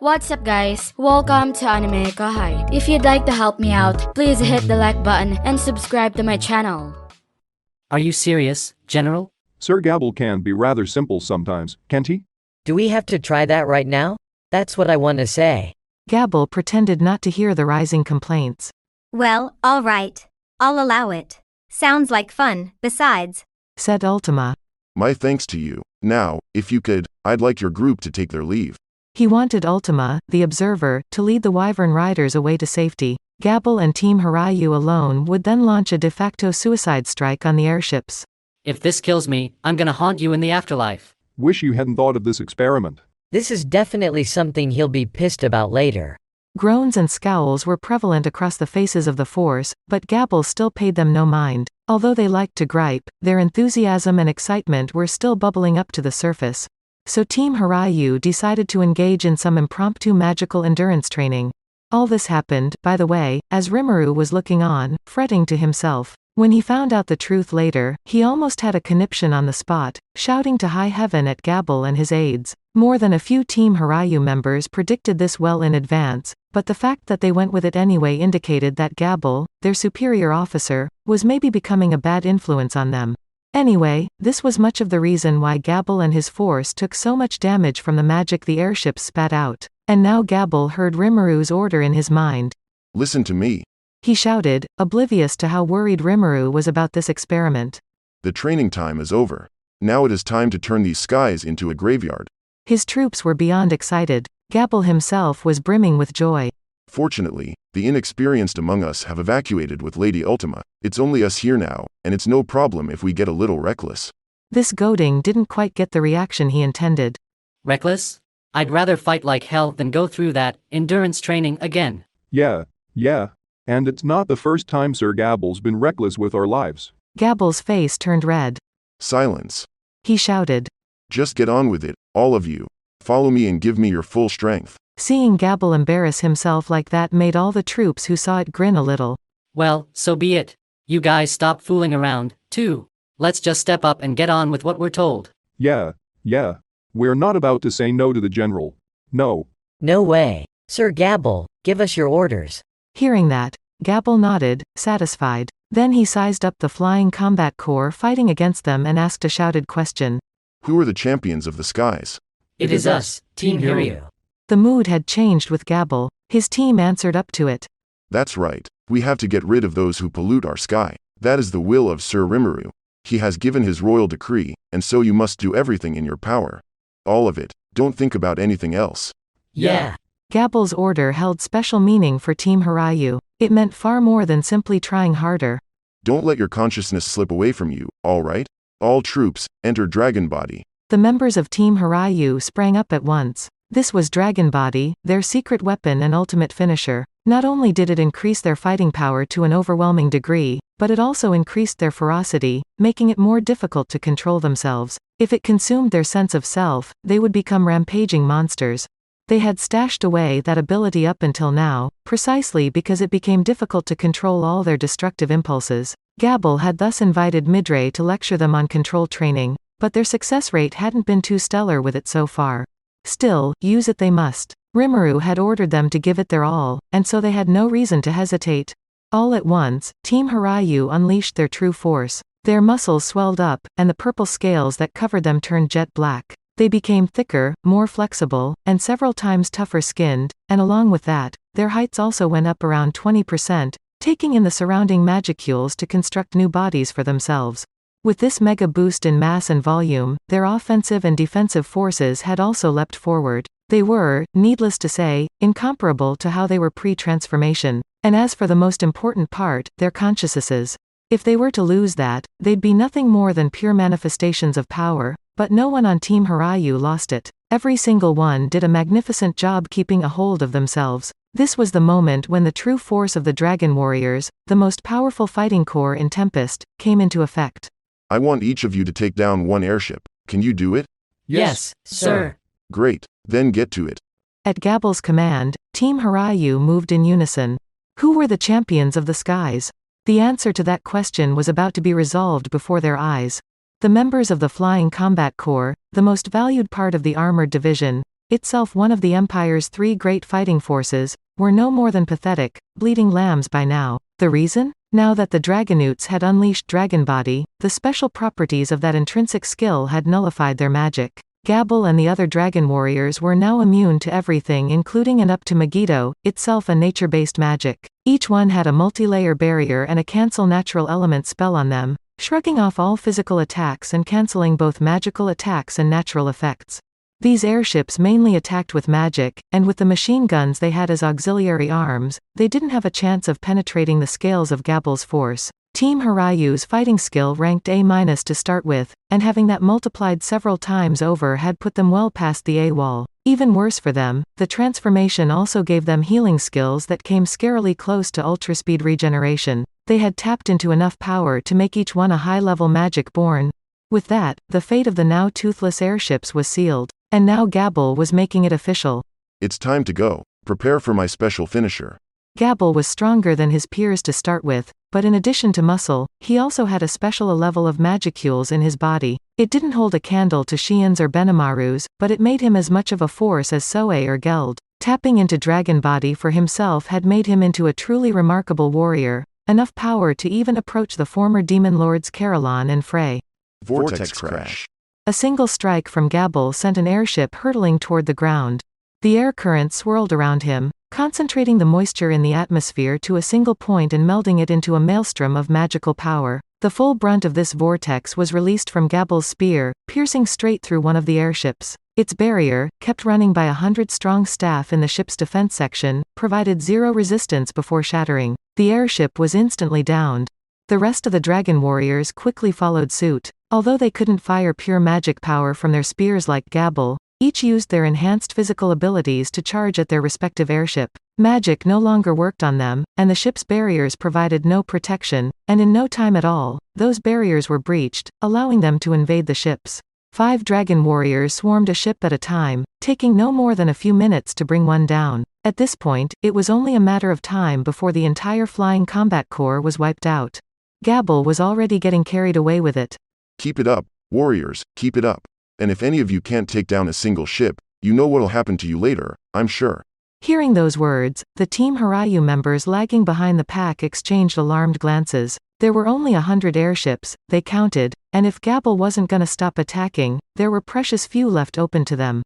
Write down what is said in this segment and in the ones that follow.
What's up guys, welcome to AnimeKouhai. If you'd like to help me out, please hit the like button and subscribe to my channel. Are you serious, General? Sir Gabil can be rather simple sometimes, can't he? Do we have to try that right now? That's what I want to say. Gabil pretended not to hear the rising complaints. Well, all right. I'll allow it. Sounds like fun, besides, Said Ultima. My thanks to you. Now, if you could, I'd like your group to take their leave. He wanted Ultima, the observer, to lead the Wyvern Riders away to safety. Gabil and Team Hirayu alone would then launch a de facto suicide strike on the airships. If this kills me, I'm gonna haunt you in the afterlife. Wish you hadn't thought of this experiment. This is definitely something he'll be pissed about later. Groans and scowls were prevalent across the faces of the force, but Gabil still paid them no mind. Although they liked to gripe, their enthusiasm and excitement were still bubbling up to the surface. So Team Hirayu decided to engage in some impromptu magical endurance training. All this happened, by the way, as Rimuru was looking on, fretting to himself. When he found out the truth later, he almost had a conniption on the spot, shouting to high heaven at Gabil and his aides. More than a few Team Hirayu members predicted this well in advance, but the fact that they went with it anyway indicated that Gabil, their superior officer, was maybe becoming a bad influence on them. Anyway, this was much of the reason why Gabil and his force took so much damage from the magic the airships spat out. And now Gabil heard Rimuru's order in his mind. Listen to me. He shouted, oblivious to how worried Rimuru was about this experiment. The training time is over. Now it is time to turn these skies into a graveyard. His troops were beyond excited. Gabil himself was brimming with joy. Fortunately, the inexperienced among us have evacuated with Lady Ultima. It's only us here now, and it's no problem if we get a little reckless. This goading didn't quite get the reaction he intended. Reckless? I'd rather fight like hell than go through that endurance training again. Yeah. And it's not the first time Sir Gabil's been reckless with our lives. Gabil's face turned red. Silence. He shouted. Just get on with it, all of you. Follow me and give me your full strength. Seeing Gabil embarrass himself like that made all the troops who saw it grin a little. Well, so be it. You guys stop fooling around, too. Let's just step up and get on with what we're told. Yeah. We're not about to say no to the general. No. No way. Sir Gabil, give us your orders. Hearing that, Gabil nodded, satisfied. Then he sized up the flying combat corps fighting against them and asked a shouted question. Who are the champions of the skies? It is us, Team Hirayu. The mood had changed with Gabil. His team answered up to it. That's right. We have to get rid of those who pollute our sky. That is the will of Sir Rimuru. He has given his royal decree, and so you must do everything in your power. All of it. Don't think about anything else. Yeah. Gabil's order held special meaning for Team Hirayu. It meant far more than simply trying harder. Don't let your consciousness slip away from you, all right? All troops, enter Dragon Body. The members of Team Hirayu sprang up at once. This was Dragon Body, their secret weapon and ultimate finisher. Not only did it increase their fighting power to an overwhelming degree, but it also increased their ferocity, making it more difficult to control themselves. If it consumed their sense of self, they would become rampaging monsters. They had stashed away that ability up until now, precisely because it became difficult to control all their destructive impulses. Gabil had thus invited Midray to lecture them on control training, but their success rate hadn't been too stellar with it so far. Still, use it they must. Rimuru had ordered them to give it their all, and so they had no reason to hesitate. All at once, Team Hirayu unleashed their true force. Their muscles swelled up, and the purple scales that covered them turned jet black. They became thicker, more flexible, and several times tougher skinned, and along with that, their heights also went up around 20%, taking in the surrounding magicules to construct new bodies for themselves. With this mega boost in mass and volume, their offensive and defensive forces had also leapt forward. They were, needless to say, incomparable to how they were pre-transformation. And as for the most important part, their consciousnesses. If they were to lose that, they'd be nothing more than pure manifestations of power. But no one on Team Hirayu lost it. Every single one did a magnificent job keeping a hold of themselves. This was the moment when the true force of the Dragon Warriors, the most powerful fighting corps in Tempest, came into effect. I want each of you to take down one airship. Can you do it? Yes, sir. Great. Then get to it. At Gabil's command, Team Hirayu moved in unison. Who were the champions of the skies? The answer to that question was about to be resolved before their eyes. The members of the Flying Combat Corps, the most valued part of the armored division, itself one of the Empire's three great fighting forces, were no more than pathetic, bleeding lambs by now. The reason? Now that the Dragonutes had unleashed Dragon Body, the special properties of that intrinsic skill had nullified their magic. Gabil and the other dragon warriors were now immune to everything, including and up to Megiddo, itself a nature-based magic. Each one had a multi-layer barrier and a cancel natural element spell on them, shrugging off all physical attacks and cancelling both magical attacks and natural effects. These airships mainly attacked with magic, and with the machine guns they had as auxiliary arms, they didn't have a chance of penetrating the scales of Gabil's force. Team Hirayu's fighting skill ranked A- to start with, and having that multiplied several times over had put them well past the A wall. Even worse for them, the transformation also gave them healing skills that came scarily close to ultraspeed regeneration. They had tapped into enough power to make each one a high-level magic born. With that, the fate of the now toothless airships was sealed. And now Gabil was making it official. It's time to go. Prepare for my special finisher. Gabil was stronger than his peers to start with, but in addition to muscle, he also had a special level of magicules in his body. It didn't hold a candle to Shien's or Benimaru's, but it made him as much of a force as Soe or Geld. Tapping into Dragon Body for himself had made him into a truly remarkable warrior, enough power to even approach the former demon lords Caroline and Frey. Vortex crash. A single strike from Gabil sent an airship hurtling toward the ground. The air current swirled around him, concentrating the moisture in the atmosphere to a single point and melding it into a maelstrom of magical power. The full brunt of this vortex was released from Gabil's spear, piercing straight through one of the airships. Its barrier, kept running by 100-strong staff in the ship's defense section, provided zero resistance before shattering. The airship was instantly downed. The rest of the dragon warriors quickly followed suit. Although they couldn't fire pure magic power from their spears like Gabil, each used their enhanced physical abilities to charge at their respective airship. Magic no longer worked on them, and the ship's barriers provided no protection, and in no time at all, those barriers were breached, allowing them to invade the ships. 5 dragon warriors swarmed a ship at a time, taking no more than a few minutes to bring one down. At this point, it was only a matter of time before the entire flying combat corps was wiped out. Gabil was already getting carried away with it. Keep it up, warriors, keep it up. And if any of you can't take down a single ship, you know what'll happen to you later, I'm sure. Hearing those words, the Team Hirayu members lagging behind the pack exchanged alarmed glances. There were only 100 airships, they counted, and if Gabil wasn't gonna stop attacking, there were precious few left open to them.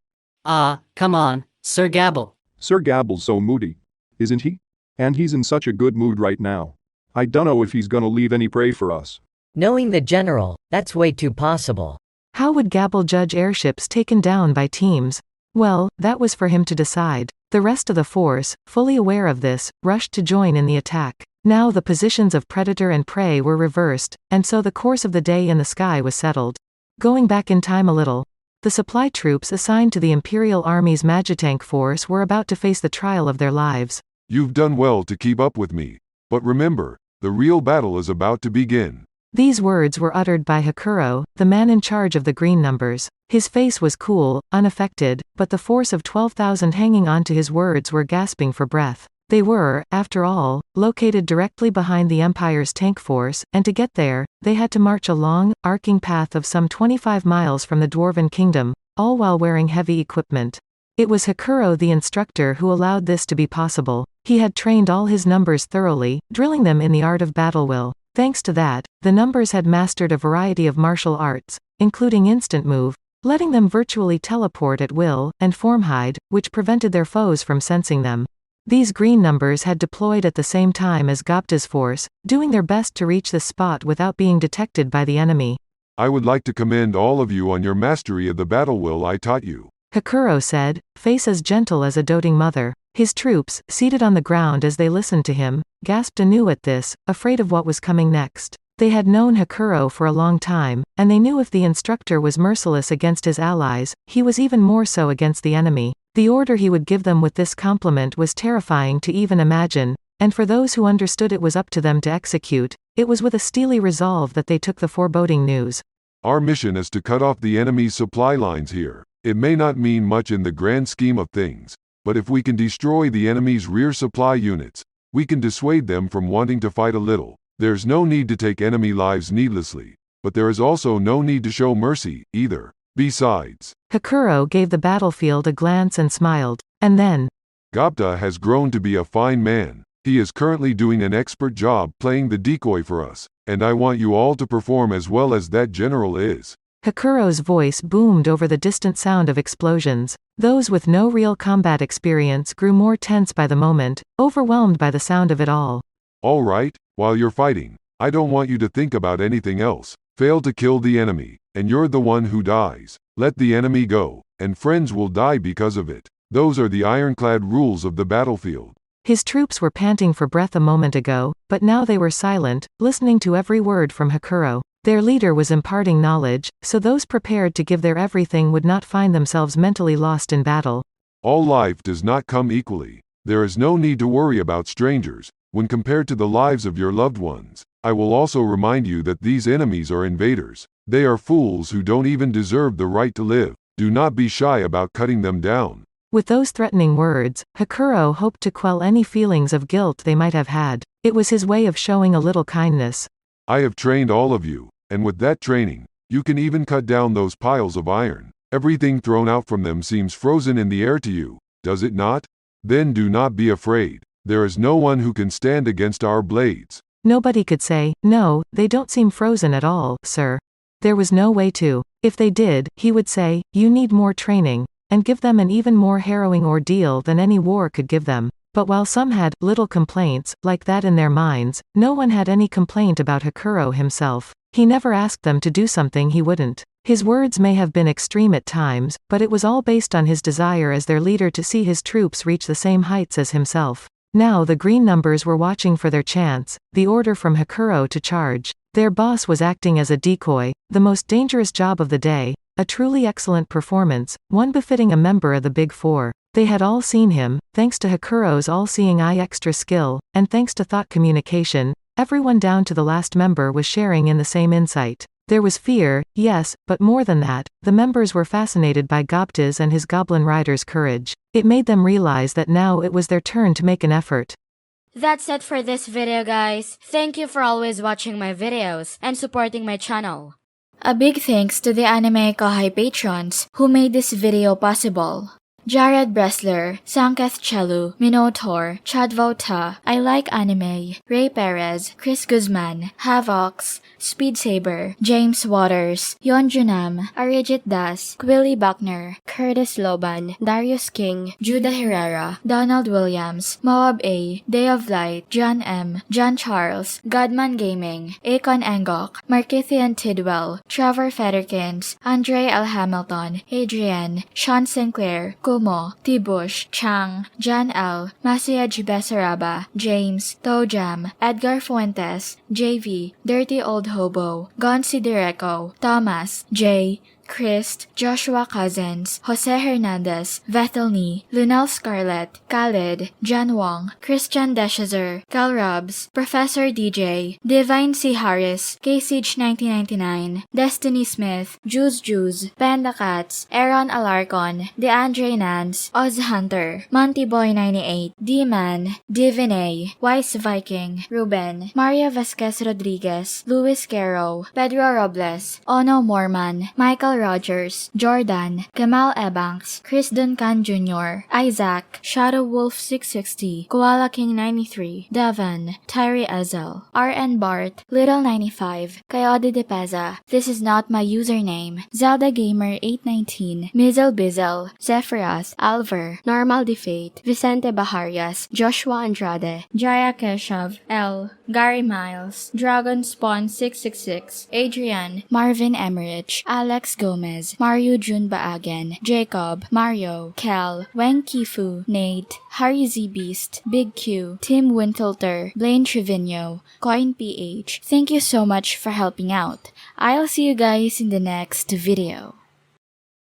Come on, Sir Gabil. Sir Gabil's so moody. Isn't he? And he's in such a good mood right now. I dunno if he's gonna leave any prey for us. Knowing the general, that's way too possible. How would Gabil judge airships taken down by teams? Well, that was for him to decide. The rest of the force, fully aware of this, rushed to join in the attack. Now the positions of predator and prey were reversed, and so the course of the day in the sky was settled. Going back in time a little, the supply troops assigned to the Imperial Army's Magitank force were about to face the trial of their lives. You've done well to keep up with me. But remember, the real battle is about to begin. These words were uttered by Hakuro, the man in charge of the green numbers. His face was cool, unaffected, but the force of 12,000 hanging on to his words were gasping for breath. They were, after all, located directly behind the Empire's tank force, and to get there, they had to march a long, arcing path of some 25 miles from the Dwarven Kingdom, all while wearing heavy equipment. It was Hakuro the instructor who allowed this to be possible. He had trained all his numbers thoroughly, drilling them in the art of battle will. Thanks to that, the numbers had mastered a variety of martial arts, including instant move, letting them virtually teleport at will, and form hide, which prevented their foes from sensing them. These green numbers had deployed at the same time as Gopta's force, doing their best to reach the spot without being detected by the enemy. I would like to commend all of you on your mastery of the battle will I taught you. Hakuro said, face as gentle as a doting mother. His troops, seated on the ground as they listened to him, gasped anew at this, afraid of what was coming next. They had known Hakuro for a long time, and they knew if the instructor was merciless against his allies, he was even more so against the enemy. The order he would give them with this compliment was terrifying to even imagine, and for those who understood it was up to them to execute, it was with a steely resolve that they took the foreboding news. Our mission is to cut off the enemy's supply lines here. It may not mean much in the grand scheme of things, but if we can destroy the enemy's rear supply units, we can dissuade them from wanting to fight a little. There's no need to take enemy lives needlessly, but there is also no need to show mercy, either. Besides, Hakuro gave the battlefield a glance and smiled. And then, Datta has grown to be a fine man. He is currently doing an expert job playing the decoy for us, and I want you all to perform as well as that general is. Hakuro's voice boomed over the distant sound of explosions. Those with no real combat experience grew more tense by the moment, overwhelmed by the sound of it all. All right, while you're fighting, I don't want you to think about anything else. Fail to kill the enemy, and you're the one who dies. Let the enemy go, and friends will die because of it. Those are the ironclad rules of the battlefield. His troops were panting for breath a moment ago, but now they were silent, listening to every word from Hakuro. Their leader was imparting knowledge, so those prepared to give their everything would not find themselves mentally lost in battle. All life does not come equally. There is no need to worry about strangers, when compared to the lives of your loved ones. I will also remind you that these enemies are invaders. They are fools who don't even deserve the right to live. Do not be shy about cutting them down. With those threatening words, Hakuro hoped to quell any feelings of guilt they might have had. It was his way of showing a little kindness. I have trained all of you, and with that training, you can even cut down those piles of iron. Everything thrown out from them seems frozen in the air to you, does it not? Then do not be afraid. There is no one who can stand against our blades. Nobody could say, "No, they don't seem frozen at all, sir." There was no way to. If they did, he would say, "You need more training," and give them an even more harrowing ordeal than any war could give them. But while some had little complaints, like that in their minds, no one had any complaint about Hakuro himself. He never asked them to do something he wouldn't. His words may have been extreme at times, but it was all based on his desire as their leader to see his troops reach the same heights as himself. Now the green numbers were watching for their chance, the order from Hakuro to charge. Their boss was acting as a decoy, the most dangerous job of the day, a truly excellent performance, one befitting a member of the Big Four. They had all seen him, thanks to Hakuro's all-seeing eye extra skill, and thanks to thought communication, everyone down to the last member was sharing in the same insight. There was fear, yes, but more than that, the members were fascinated by Gobta's and his goblin rider's courage. It made them realize that now it was their turn to make an effort. That's it for this video, guys. Thank you for always watching my videos and supporting my channel. A big thanks to the AnimeKouhai patrons who made this video possible. Jared Bressler, Sanketh Chelu, Minotaur, Chad Vota, I Like Anime, Ray Perez, Chris Guzman, Havox, Speed Saber, James Waters, Yon Junam, Arijit Das, Quilly Buckner, Curtis Loban, Darius King, Judah Herrera, Donald Williams, Moab A, Day of Light, John M, John Charles, Godman Gaming, Akon Engok, Markithian Tidwell, Trevor Federkins, Andre L. Hamilton, Adrian, Sean Sinclair, Kumo, Tibush, Chang, John L, Masiaj Besaraba, James, Tojam, Edgar Fuentes, JV, Dirty Old Hobo, Gonsi Direco, Thomas, J, Christ, Joshua Cousins, Jose Hernandez, Vethelny, Lunel Scarlett, Khalid, John Wong, Christian Deshazer, Cal Robs, Professor DJ, Divine C. Harris, KCH 1999, Destiny Smith, Juice, Panda Cats, Aaron Alarcon, DeAndre Nance, Oz Hunter, Monty Boy 98, D-Man, Divinay, Wise Viking, Ruben, Maria Vasquez Rodriguez, Luis Caro, Pedro Robles, Ono Morman, Michael Rogers, Jordan, Kemal Ebanks, Chris Duncan Jr., Isaac, Shadow Wolf 660, Koala King 93, Devon, Tyree Ezel, RN Bart, Little 95, Coyote de Peza, This Is Not My Username, Zelda Gamer 819, Mizzle Bizzle, Zephyrus, Alver, Normal Defate, Vicente Baharias, Joshua Andrade, Jaya Keshav, L, Gary Miles, Dragon Spawn 666, Adrian, Marvin Emmerich, Alex Gomez, Mario Jun Baagan, Jacob, Mario, Cal, Wang Kifu, Nate, Harry Z Beast, Big Q, Tim Wintelter, Blaine Trevino, Coin PH. Thank you so much for helping out. I'll see you guys in the next video.